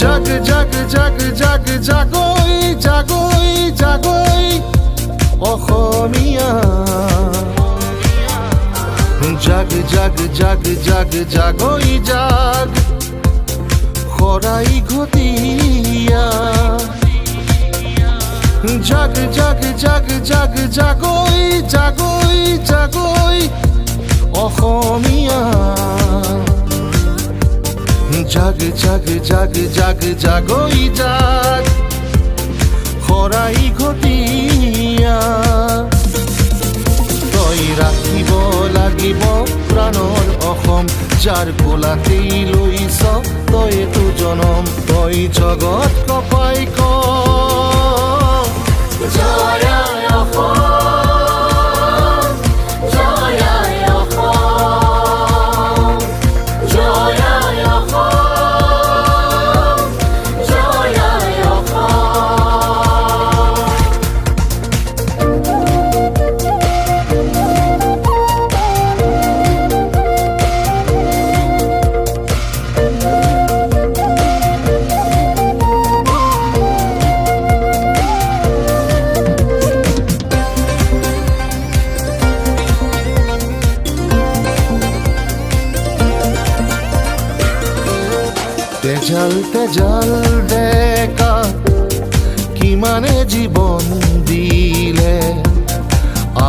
জাগ জাগ জাগ জাগ জাগৈ জাগৈ জাগৈ অসমীয়া জাগ জাগ জাগ জাগ জাগৈ জাগ খৰাই ঘটীয়া জাগ জাগ জাগ জাগ জাগৈ জাগৈ জাগৈ অসমীয়া জাগ জাগ জাগ জাগ জাগৈ জাগ খৰাই ঘটীয়া তই ৰাখিব লাগিব প্ৰাণৰ অসম যাৰ কোলাতেই লৈছ তইতো জনম তই জগত কপাই ক জয় অসম জয় অসম জয় অসম জয় অসম তেজাল তেজাল ডেকা কিমানে জীৱন দিলে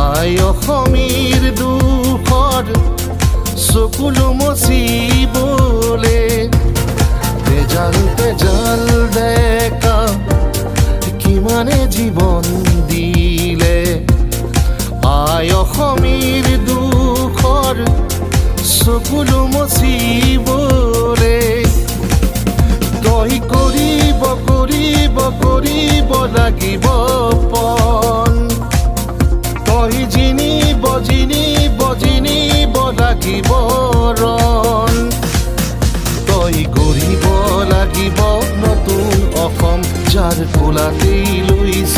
আই অসমীৰ দুখৰ চকুলো মচিবলে তেজাল তেজাল ডেকা কিমানে জীৱন দিলে আই অসমীৰ দুখৰ চকুলো মচিবলে তই কৰিব কৰিব কৰিব লাগিব পণ তই জিনিব জিনিব জিনিব লাগিব ৰণ তই গঢ়িব লাগিব নতুন অসম যাৰ কোলাতেই লৈছ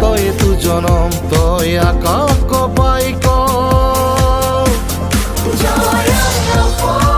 তইতো জনম তই আকাশ কপাই ক জয় অসম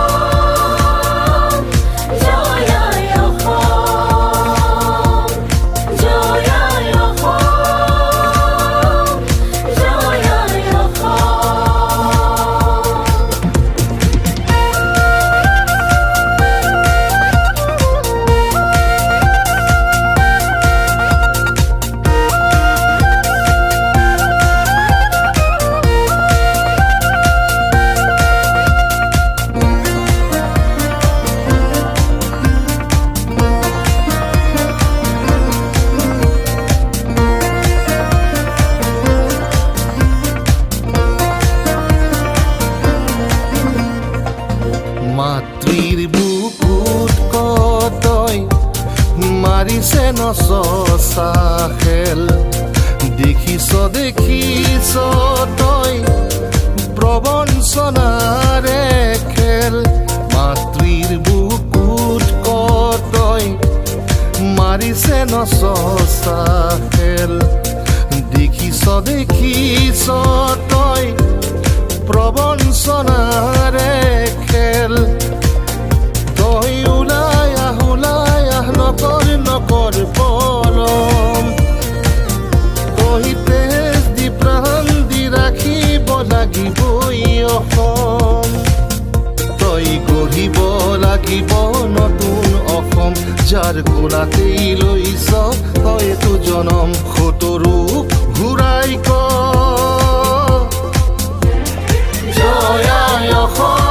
মাতৃৰ বুকুত কতই মাৰিছে নচা খেল দেখিছ দেখিছ তই প্ৰবঞ্চনাৰে খেল মাতৃৰ বুকুত কতই মাৰিছে নচা খেল দেখিছ দেখিছ তই প্ৰবঞ্চনাৰে খেল তই ওলাই আহ নকৰ নকৰ পলম তই তেজ দি প্ৰাণ দি ৰাখিব লাগিবই অসম তই গঢ়িব লাগিব নতুন অসম যাৰ কোলাতেই লৈছ তইতো জনম সতৰূপ ঘূৰাই ক জয় অসম